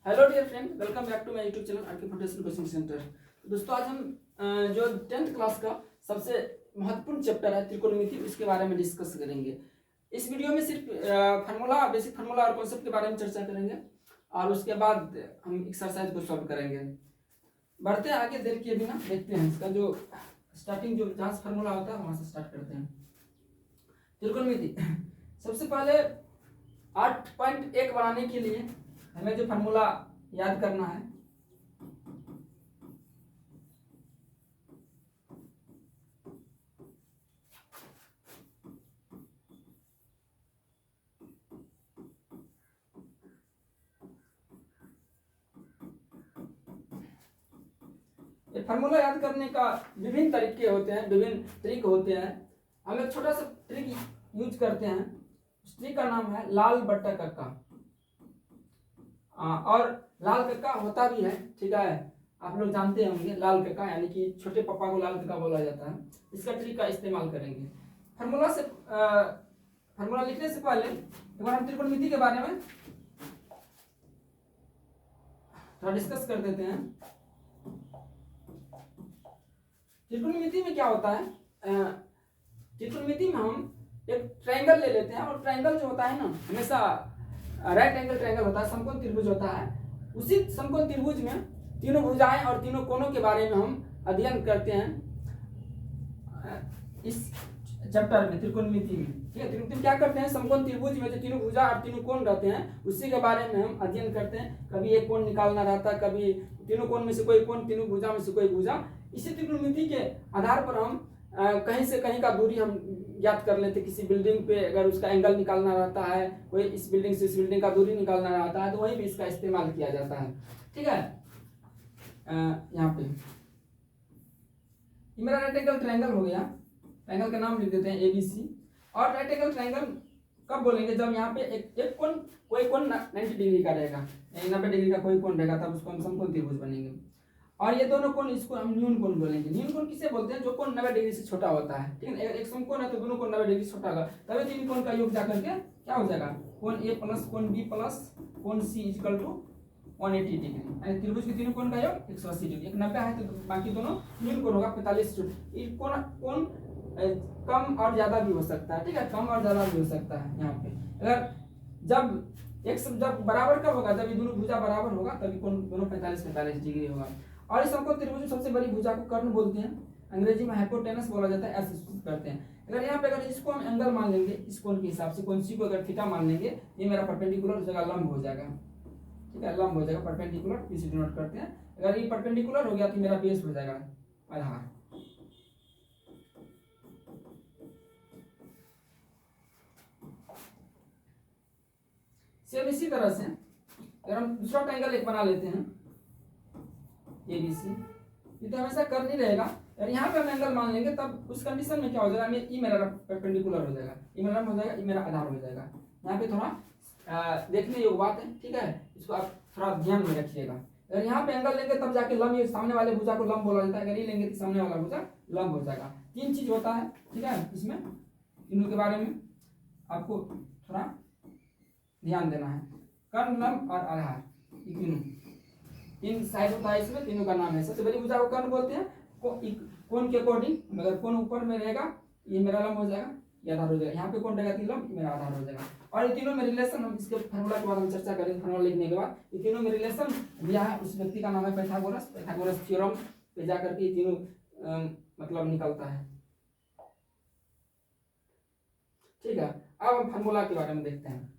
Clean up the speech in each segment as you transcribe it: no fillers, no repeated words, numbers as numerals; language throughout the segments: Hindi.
Hello dear friend, welcome back to my YouTube channel RK foundation coaching centre. दोस्तों, आज हम जो 10th क्लास का सबसे महत्वपूर्ण चैप्टर है त्रिकोणमिति, उसके बारे में डिस्कस करेंगे। इस वीडियो में सिर्फ फार्मूला, बेसिक फार्मूला और कॉन्सेप्ट के बारे में चर्चा करेंगे और उसके बाद हम एक्सरसाइज को सॉल्व करेंगे। बढ़ते हैं आगे, देर किए बिना देखते हैं इसका जो स्टार्टिंग, जो जहाँ से फार्मूला होता है वहाँ से स्टार्ट करते हैं। त्रिकोणमिति सबसे पहले 8.1 बनाने के लिए हमें जो फार्मूला याद करना है, ये फार्मूला याद करने का विभिन्न तरीके होते हैं, विभिन्न ट्रिक होते हैं। हम एक छोटा सा ट्रिक यूज करते हैं। उस ट्रिक का नाम है लाल बट्टा कक्का। और लाल कक्का होता भी है, ठीक है, आप लोग जानते होंगे। लाल कक्का यानी कि छोटे पापा को लाल कक्का बोला जाता है। इसका ट्रिक का इस्तेमाल करेंगे। फार्मूला लिखने से पहले एक बार हम त्रिकोणमिति के बारे में थोड़ा डिस्कस कर देते हैं। त्रिकोणमिति में क्या होता है, त्रिकोणमिति में हम एक ट्रायंगल ले लेते हैं और ट्रायंगल जो होता है ना, हमेशा राइट एंगल ट्रायंगल होता है, समकोण त्रिभुज होता है। उसी समकोण त्रिभुज में तीनों भुजाएं और तीनों कोणों के बारे में हम अध्ययन करते हैं इस चैप्टर में, त्रिकोणमिति में। ठीक है, त्रिकोणमिति में क्या करते हैं, समकोण त्रिभुज में जो तीनों भुजा और तीनों कोण रहते हैं उसी के बारे में हम अध्ययन करते हैं। कभी एक कोण निकालना रहता है, कभी तीनों कोण में से कोई कोण, तीनों भुजा में से कोई भुजा। इसी त्रिकोणमिति के आधार पर हम कहीं से कहीं का दूरी हम ज्ञात कर लेते। किसी बिल्डिंग पे अगर उसका एंगल निकालना रहता है, कोई इस बिल्डिंग से इस बिल्डिंग का दूरी निकालना रहता है, तो वहीं भी इसका इस्तेमाल किया जाता है। ठीक है, यहाँ पे मेरा राइट एंगल ट्रायंगल हो गया। ट्रायंगल का नाम लिख देते हैं ABC। और राइट एंगल ट्रायंगल कब बोलेंगे, जब यहाँ पे एक कोण, कोई कोण 90 डिग्री का रहेगा, 90 डिग्री का कोई कोण रहेगा, तब उसको हम समकोण त्रिभुज बनेंगे। और ये दोनों कोण, इसको हम न्यून कोण बोलेंगे। न्यून कोण किसे बोलते हैं, जो कोण 90 डिग्री से छोटा होता है। ठीक है, एक समकोण है तो दोनों कोण 90 डिग्री से छोटा होगा, तभी तीन कोण का योग जाकर के क्या हो जाएगा, कोण A प्लस कोण B प्लस कोण C इक्वल टू 180 डिग्री। यानी त्रिभुज के तीनों कोण का योग 180 डिग्री। एक 90 है तो बाकी दोनों न्यून कोण होगा 45 डिग्री। कोण कम और ज्यादा भी हो सकता है। ठीक है, कम और ज्यादा भी हो सकता है। यहाँ पे अगर जब बराबर कब होगा, जब ये दोनों भुजा बराबर होगा तभी कोण दोनों 45 डिग्री होगा। और इस समकोण त्रिभुज में सबसे बड़ी भुजा को कर्ण बोलते हैं, अंग्रेजी में हाइपोटेनस बोला जाता है, ऐसे सूचित करते हैं। अगर यहाँ पे अगर इसको हम एंगल मान लेंगे, इस कोण के हिसाब से, कोण C को अगर थीटा मान लेंगे, ये मेरा परपेंडिकुलर हो जाएगा, लंब हो जाएगा। ठीक है, लंब हो जाएगा, परपेंडिकुलर इसे डिनोट करते हैं। अगर ये परपेंडिकुलर हो गया तो मेरा बेस हो जाएगा आधार। सेम इसी तरह से अगर हम दूसरा ट्रायंगल एक बना लेते हैं ABC, ये तो हमेशा कर्ण ही रहेगा। और यहाँ पे हम एंगल मान लेंगे, तब उस कंडीशन में क्या हो जाएगा, ये मेरा परपेंडिकुलर हो जाएगा, ये मेरा हो जाएगा, ये मेरा आधार हो जाएगा। यहाँ पे थोड़ा देखने योग्य बात है। ठीक है, इसको आप थोड़ा ध्यान में रखिएगा। अगर यहाँ पे एंगल लेंगे तब जाके लंब, ये सामने वाले भुजा को लंब बोला जाता है। अगर ये लेंगे तो सामने वाला भुजा लंब हो जाएगा। तीन चीज होता है। ठीक है, इसमें तीनों के बारे में आपको थोड़ा ध्यान देना है। कर्ण, लंब और आधार, ये तीनों तीन साइड होता है इसमें, तीनों का नाम है। सबसे बड़ी भुजा को कर्ण बोलते हैं। कोण के अकॉर्डिंग, अगर कोण ऊपर में रहेगा ये मेरा लंब हो जाएगा, ये आधार हो जाएगा। यहाँ पे कोण रहेगा तो लंब, मेरा आधार हो जाएगा। और ये तीनों में रिलेशन, हम इसके फार्मूला के बाद हम चर्चा करेंगे। फार्मूला लिखने के बाद ये तीनों में रिलेशन दिया है, उस व्यक्ति का नाम है पाइथागोरस थ्योरम पे जाकर के ये तीनों मतलब निकलता है। ठीक है, अब हम फार्मूला के बारे में देखते हैं।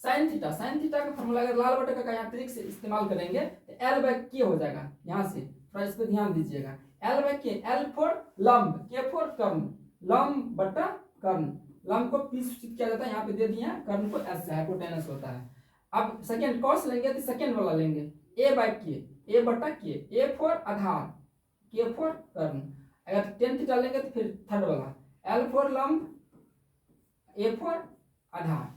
साइन थीटा का फार्मूला अगर लाल बटे का यहाँ ट्रिक से इस्तेमाल करेंगे तो L/K हो जाएगा। यहाँ से थोड़ा इस पर ध्यान दीजिएगा। L/K, L फॉर लंब, K फॉर कर्ण, लंब बटा कर्ण। लंब को P सूचित किया जाता है, यहाँ पे दे दिया, कर्ण को S से हाइपोटेनस होता है। अब सेकेंड कॉस लेंगे तो सेकेंड वाला लेंगे, A/K, A बटा K, A फॉर आधार, K फॉर कर्ण। अगर टेन थीटा लेंगे तो फिर थर्ड वाला, L फॉर लंब, A फॉर आधार।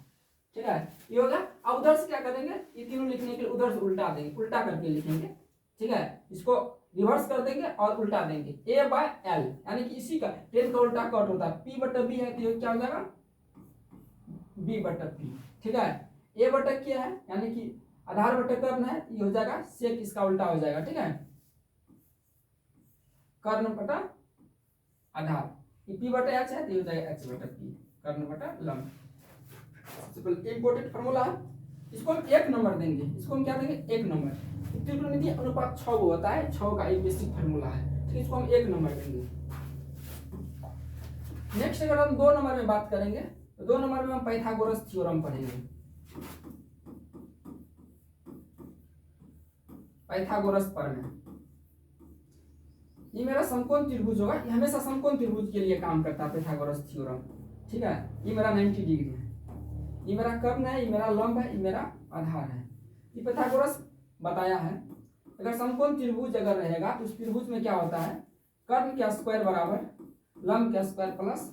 ठीक है, ये होगा। अब उधर से क्या करेंगे, ये तीनों लिखने के लिए उधर से उल्टा देंगे, उल्टा करके लिखेंगे। ठीक है, इसको रिवर्स कर देंगे और उल्टा देंगे, A/L, यानी कि इसी का 10 का उल्टा कट होता है। P/B है तो ये क्या हो जाएगा, B/P। ठीक है, A/K है यानी कि आधार बटे कर्ण है, ये हो जाएगा सेक, इसका उल्टा हो जाएगा, ठीक है, कर्ण बटा आधार, पी बटे एच है तो ये हो जाएगा एच बटा पी, कर्ण बटा लंब। इंपोर्टेंट फॉर्मूला है, इसको हम 1 नंबर देंगे, इसको हम क्या देंगे 1 नंबर। त्रिकोणमिति अनुपात 6 होता है, 6 का एक बेसिक फॉर्मूला है, ठीक, इसको हम 1 नंबर देंगे। नेक्स्ट अगर हम 2 नंबर में बात करेंगे तो 2 नंबर में हम पाइथागोरस थ्योरम पढ़ेंगे। पाइथागोरस प्रमेय, ये मेरा समकोण त्रिभुज होगा, ये हमेशा समकोण त्रिभुज के लिए काम करता है पाइथागोरस थ्योरम, ठीक है। ये मेरा 90 डिग्री है, ये मेरा कर्ण है, ये मेरा लंब है, ये मेरा आधार है। ये पाइथागोरस बताया है, अगर समकोण त्रिभुज अगर रहेगा तो उस त्रिभुज में क्या होता है, कर्ण का स्क्वायर बराबर लंब का स्क्वायर प्लस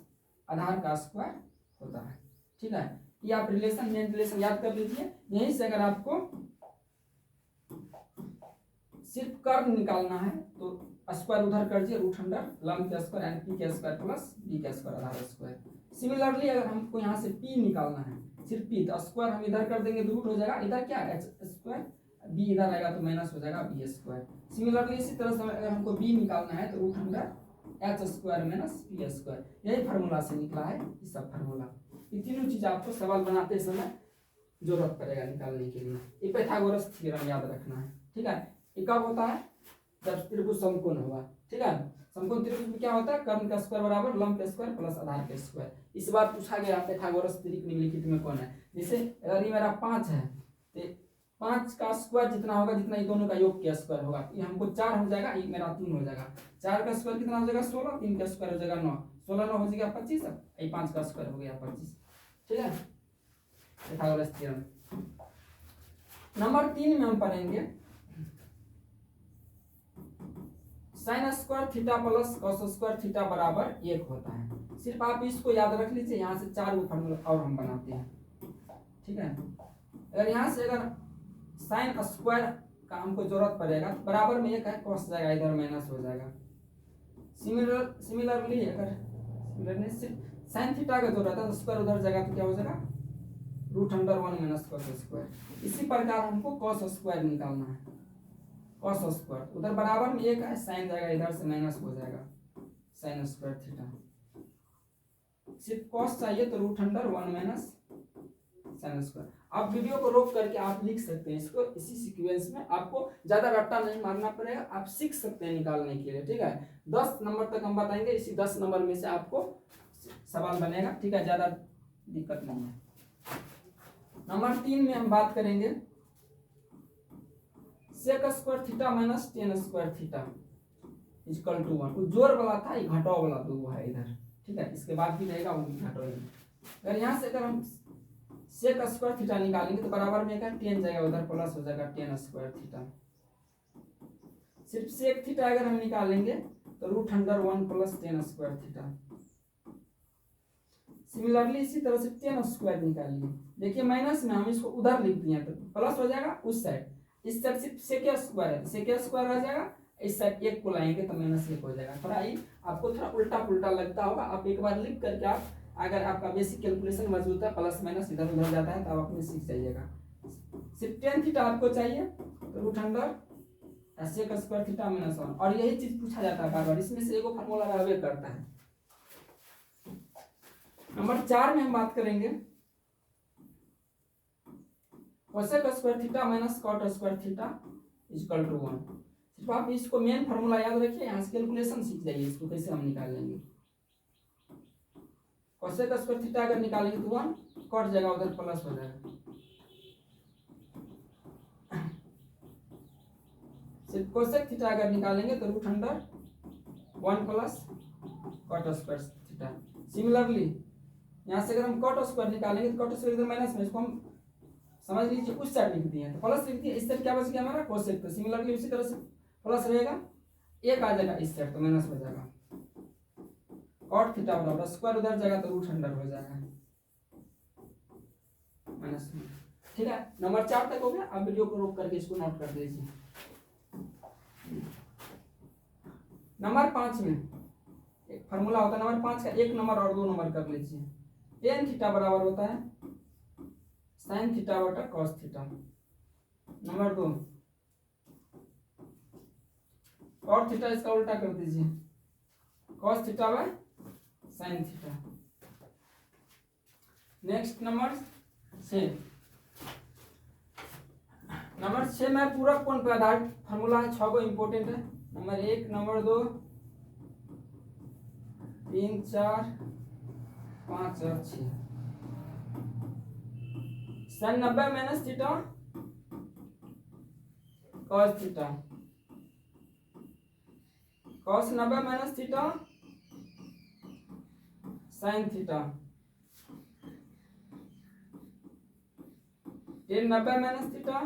आधार का स्क्वायर होता है, ठीक है। ये आप रिलेशन मेन रिलेशन याद कर लीजिए। यहीं से अगर आपको सिर्फ कर्ण निकालना है तो स्क्वायर उधर कर दिए, रूट अंडर लंब का स्क्वायर एंड पी का स्क्वायर प्लस बी का स्क्वायर आधार स्क्वायर। सिमिलरली अगर हमको यहाँ से पी निकालना है, सिर्फ पी, तो स्क्वायर हम इधर कर देंगे तो रूट हो जाएगा, इधर क्या एच स्क्वायर, बी इधर आएगा तो माइनस हो जाएगा बी स्क्वायर। सिमिलरली इसी तरह से अगर हमको बी निकालना है तो root under H square minus P square, यही फार्मूला से निकला है ये सब फार्मूला। ये तीनों चीज आपको सवाल बनाते समय जरूरत पड़ेगा निकालने के लिए। ये पाइथागोरस थ्योरम याद रखना है, ठीक है। ये कब होता है, जब त्रिभुज समकोण होगा, ठीक है। समकोण त्रिभुज में क्या होता है, कर्ण का स्क्वायर बराबर लंब का स्क्वायर प्लस आधार का स्क्वायर। इस बार पूछा गया पाइथागोरस त्रिक निम्नलिखित में कौन है, जैसे अगर ये मेरा 5 है तो 5 का स्क्वायर जितना होगा, जितना ये दोनों का योग का स्क्वायर होगा, ये हमको 4 हो जाएगा, ये मेरा 3 हो जाएगा। 4 का स्क्वायर कितना हो जाएगा 16, 3 का स्क्वायर हो जाएगा 9, 16 9 हो जाएगा 25, ये 5 का स्क्वायर हो गया 25, ठीक है। Pythagoras theorem. नंबर 3 में हम पढ़ेंगे sign square theta plus cos square theta बराबर 1 होता है। सिर्फ आप इसको याद रख लीजिए, यहाँ से 4 गो फॉर्मूला और हम बनाते हैं, ठीक है। अगर यहाँ से अगर साइन स्क्वायर का हमको जरूरत पड़ेगा तो बराबर में 1 है, कॉस जाएगा इधर माइनस हो जाएगा। सिमिलरली अगर सिर्फ साइन थीटा का जरूरत है तो स्क्वायर उधर जाएगा तो क्या हो जाएगा root under 1 minus cos square. इसी प्रकार हमको कॉस स्क्वायर निकालना है, कॉस स्क्वायर उधर बराबर में 1 है, साइन जाएगा इधर से माइनस हो जाएगा साइन स्क्वायर थीटा। सिर्फ कॉस चाहिए तो root under 1 minus sine square. आप वीडियो को रोक करके आप लिख सकते हैं इसको, इसी सीक्वेंस में आपको ज्यादा रट्टा नहीं मारना पड़ेगा, आप सीख सकते हैं निकालने के लिए, ठीक है। 10 नंबर तक हम बताएंगे, इसी 10 नंबर में से आपको सवाल बनेगा, ठीक है, ज्यादा दिक्कत नहीं है। नंबर 3 में हम बात करेंगे sec square theta minus tan square theta equal to 1। जोड़ वाला था, ये घटाव वाला 2 है इधर, ठीक है। इसके बाद भी रहेगा वो भी घटाव। अगर यहाँ से अगर हम सेक स्क्वायर थीटा निकालेंगे तो बराबर में क्या टेन जाएगा उधर प्लस हो जाएगा टेन स्क्वायर थीटा। सिर्फ सेक थीटा अगर हम निकालेंगे तो root under 1 plus tan square theta. Similarly इसी तरह से टेन स्क्वायर निकालिए, देखिए माइनस में हम इसको उधर लिख दिए तो प्लस हो जाएगा उस साइड, इस साइड सिर्फ सेक स्क्वायर है, सेक स्क्वायर आ जाएगा, इस साइड 1 को लाएंगे तो माइनस 1 हो जाएगा। थोड़ा ये आपको थोड़ा उल्टा पुल्टा लगता होगा, आप एक बार लिख करके आप अगर आपका बेसिक कैलकुलेशन मजबूत है, प्लस माइनस इधर उधर जाता है तो आप अपने सीख जाइएगा। सिर्फ टेन थीटा आपको चाहिए तो root under sec square theta minus 1, और यही चीज पूछा जाता है बार बार, इसमें से एगो फार्मूला रहबे करता है। नंबर 4 में हम बात करेंगे cosec square theta minus cot square theta equal to 1। सिर्फ आप इसको मेन फार्मूला याद रखिए, यहाँ से कैलकुलेशन सीख जाइए इसको कैसे हम निकाल लेंगे। कोसेक स्क्वायर थीटा अगर निकालेंगे तो 1 कट जाएगा उधर प्लस हो जाएगा। सिर्फ कोसेक थीटा अगर निकालेंगे तो root under 1 plus cot square theta. Similarly यहाँ से अगर हम कॉट स्क्वायर निकालेंगे तो कॉट स्क्वायर इधर माइनस में, इसको हम समझ लीजिए उस साइड लिख दिए तो प्लस लिख दिए, इस साइड क्या बच गया हमारा कोसेक। तो सिमिलरली उसी तरह से प्लस रहेगा, 1 आ जाएगा इस साइड तो माइनस हो जाएगा, कॉट थीटा बराबर स्क्वायर उधर जाएगा तो रूट अंडर हो जाएगा माइनस में, ठीक है। नंबर 4 तक हो गया, आप वीडियो को रोक करके इसको नोट कर दीजिए। नंबर 5 में एक फार्मूला होता है, नंबर 5 का 1 नंबर और 2 नंबर कर लीजिए। टेन थीटा बराबर होता है साइन थीटा बटा cos theta. Number 2 cot theta, इसका उल्टा कर दीजिए, cos theta by sine theta. Next number 6, number 6 में पूरक कोण पे आधारित फार्मूला है, 6 को इंपॉर्टेंट है। नंबर 1, नंबर 2, 3, 4, 5 और 6। sin 90 minus theta cos theta, cos 90 minus theta sin theta, tan 90 minus theta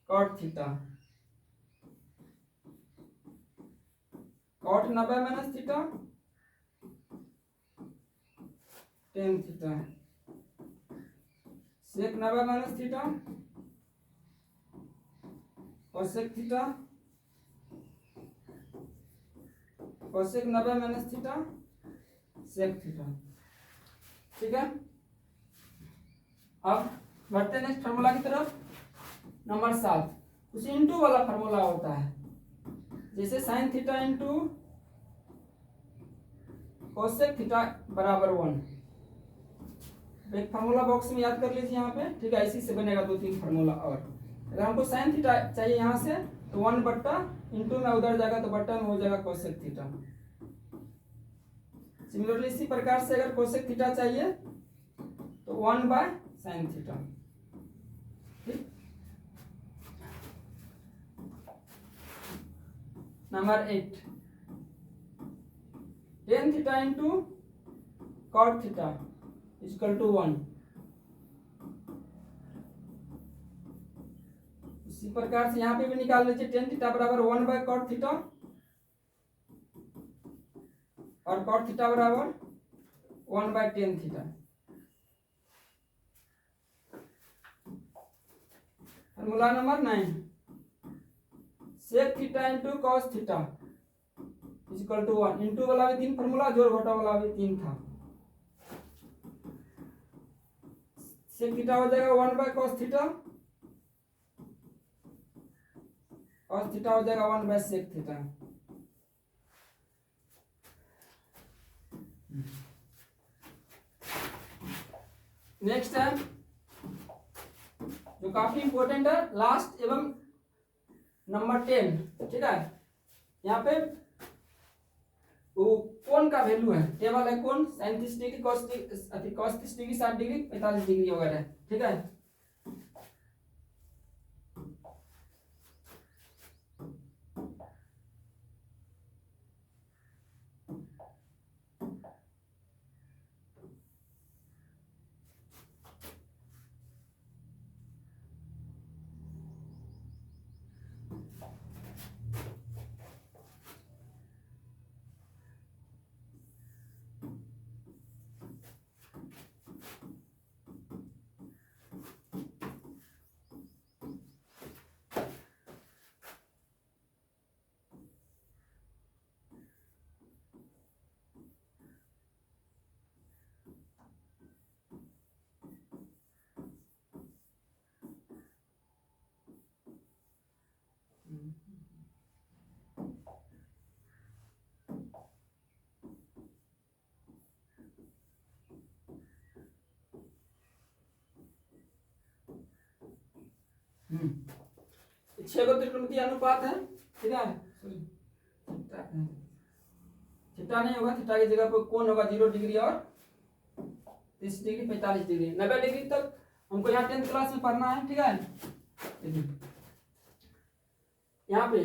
cot theta, cot 90 minus theta tan theta, sec 90 minus theta cosec theta, cosec 90 minus theta sec theta. ठीक है, अब बढ़ते नेक्स्ट फार्मूला की तरफ। नंबर 7, कुछ इंटू वाला फार्मूला होता है, जैसे sine theta into cosec theta बराबर 1। एक फार्मूला बॉक्स में याद कर लीजिए यहाँ पे। ठीक है, इसी से बनेगा 2-3 फार्मूला। और अगर हमको साइन थीटा चाहिए यहाँ से तो 1 बट्टा इंटू में उधर जाएगा तो बट्टा में हो जाएगा कोसेक थीटा। सिमिलरली इसी प्रकार से अगर कोसेक थीटा चाहिए तो 1 बाय साइन थीटा। ठीक, number 8, tan theta into cot theta equal to 1। इसी प्रकार से यहाँ पे भी निकाल लीजिए, टेन थीटा बराबर 1 बाय कॉट थीटा और कॉट थीटा बराबर 1 by tan theta. Formula number 9, sec theta into cos theta equal to 1। Into वाला भी 3 फार्मूला, जोड़ घटा वाला भी 3 था। सेक थीटा हो जाएगा 1 by cos theta, cos theta हो जाएगा 1 बाय सेक थीटा। नेक्स्ट है जो काफी इंपॉर्टेंट है, लास्ट एवं नंबर 10। ठीक है, यहाँ पे वो कोण का वैल्यू है, टेबल है कोण, sin 30 degree, cos 30 degree, 60 degree, 45 degree वगैरह। ठीक है, छह को त्रिकोणमितीय अनुपात है। ठीक है, थीटा नहीं होगा, थीटा की जगह पर कोण होगा 0 डिग्री और 30 डिग्री, 45 डिग्री, 90 डिग्री तक हमको यहाँ 10th क्लास में पढ़ना है। ठीक है, यहाँ पे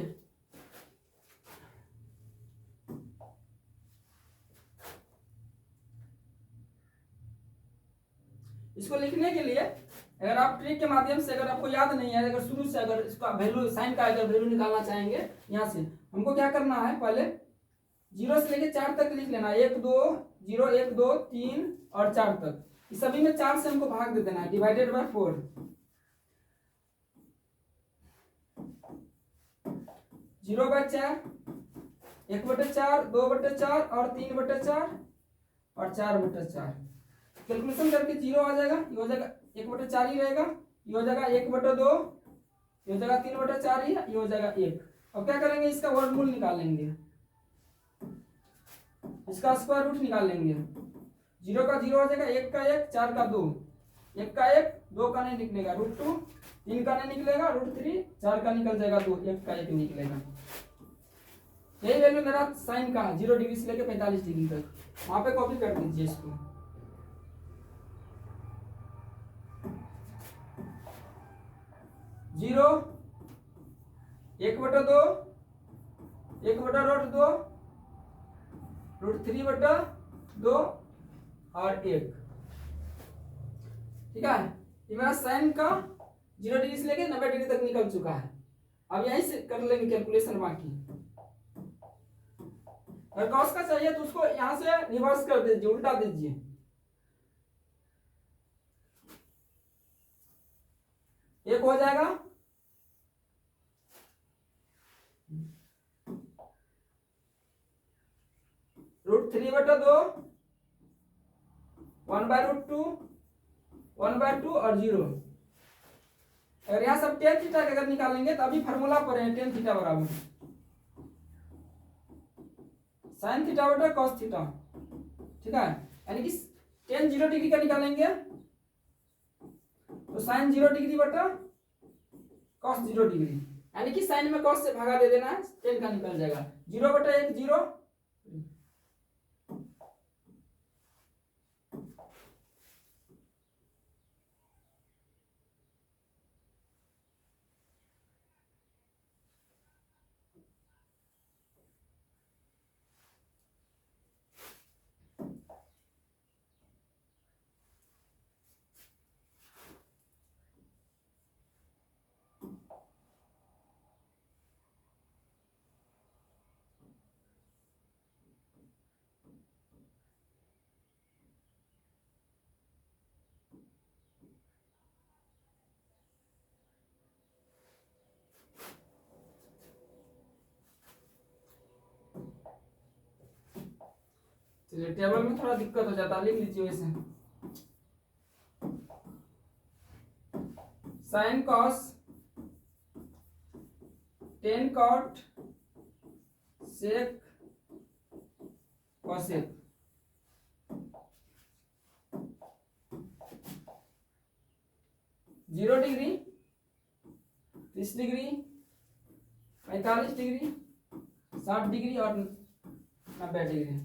इसको लिखने के लिए अगर आप ट्रिक के माध्यम से, अगर आपको याद नहीं है, अगर शुरू से अगर इसका वैल्यू, साइन का अगर वैल्यू निकालना चाहेंगे, यहाँ से हमको क्या करना है, पहले 0 से लेके 4 तक लिख लेना, 1 2 0 1 2 3 और 4 तक। इस सभी में 4 से हमको भाग दे देना है, डिवाइडेड बाय 4। 0/4, 1/4, 2/4 और 3/4 और 4/4। कैलकुलेशन करके 0 आ जाएगा, ये हो जाएगा 1/4 ही रहेगा, ये हो जाएगा 1/2, ये हो जाएगा 3/4 ही, ये हो जाएगा 1। अब क्या करेंगे, इसका वर्गमूल निकाल लेंगे, इसका स्क्वायर रूट निकाल लेंगे। 0 का 0 हो जाएगा, 1 का 1, 4 का 2, 1 का 1, 2 का नहीं निकलेगा, √2, 3 का नहीं निकलेगा, √3, 4 का निकल जाएगा 2, 1 का 1 निकलेगा। यही वैल्यू मेरा साइन का 0 डिग्री से लेकर 45 डिग्री तक, वहां पे कॉपी कर दीजिए इसको। जीरो 1/2, 1/√2, √3/2 और 1। ठीक है, ये मेरा साइन का 0 डिग्री से लेके 90 डिग्री तक निकल चुका है। अब यहीं से कर लेंगे कैलकुलेशन बाकी। अगर कॉस का चाहिए तो उसको यहां से रिवर्स कर दीजिए, उल्टा दीजिए। एक हो जाएगा √3/2, 1/√2, 1/2 और 0। अगर यहाँ सब tan थीटा अगर निकालेंगे तो अभी फार्मूला पर है tan थीटा बराबर sin थीटा बटा cos थीटा। ठीक है, यानी कि tan 0 डिग्री का निकालेंगे तो sin 0 डिग्री बटा cos 0 डिग्री, यानी कि sin में cos से भागा दे देना है, tan का निकल जाएगा। 0/1 0, चलिए टेबल में थोड़ा दिक्कत हो जाता है, लिख लीजिए वैसे। sin cos, tan cot, sec cosec। Zero degree, 30 degree, 45 degree, 60 degree और 90 डिग्री।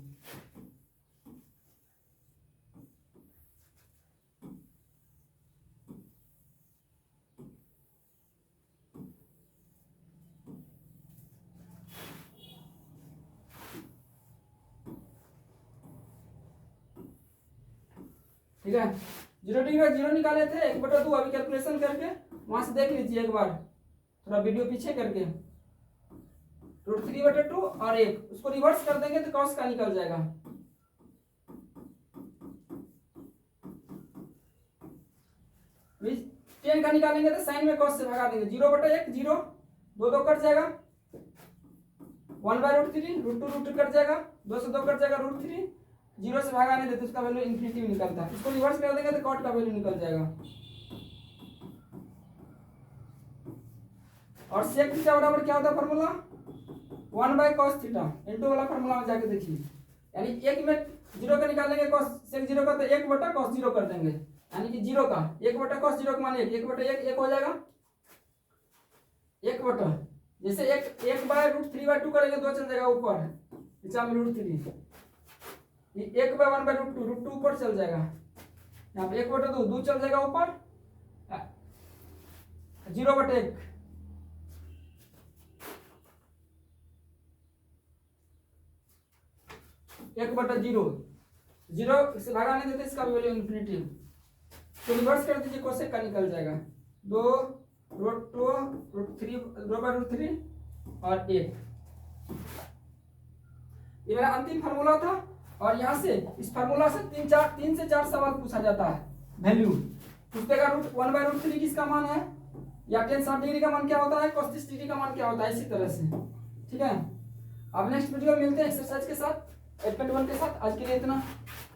ठीक है, 0 डिग्री का 0 निकाले थे, 1/2 अभी कैलकुलेशन करके वहां से देख लीजिए एक बार, थोड़ा वीडियो पीछे करके। √3/2 और 1, उसको रिवर्स कर देंगे तो cos का निकल जाएगा। tan का निकालेंगे तो sin में cos से भगा देंगे। 0/1 0, 2 2 कट जाएगा, 1/√3, √2 कट जाएगा, 2 से 2 कट जाएगा, √3, 0 से भागा नहीं देते उसका वैल्यू इन्फिनिटी निकलता है। इसको रिवर्स कर देंगे तो कॉट का वैल्यू निकल जाएगा। और सेक थीटा बराबर क्या होता है फॉर्मूला, 1/cos थीटा इनटू वाला फॉर्मूला में जाके देखिए, यानी एक में 0 का निकालेंगे cos सेक 0 का तो 1/cos 0 कर देंगे, यानी कि 0 का 1/cos 0 का मान 1/1 1 हो जाएगा, 1/, जैसे 1/√3/2 करेंगे 2 चल जाएगा ऊपर, नीचे में √3, ये 1/1/√2, √2 ऊपर चल जाएगा, यहाँ पे 1/2 2 चल जाएगा ऊपर, 0/1 1/0, 0 से भागा नहीं देते इसका वैल्यू इन्फिनिटी। तो रिवर्स कर दीजिए, कोसेक का निकल जाएगा 2√3 और 1। ये मेरा अंतिम फार्मूला था। और यहाँ से इस फार्मूला से 3 से 4 सवाल पूछा जाता है वैल्यू। उसके का 1/√3 किसका मान है, या tan 60 डिग्री का मान क्या होता है, cos 30 डिग्री का मान क्या होता है, इसी तरह से। ठीक है, अब नेक्स्ट वीडियो में मिलते हैं एक्सरसाइज के साथ, 8.1 के साथ। आज के लिए इतना,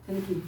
थैंक यू।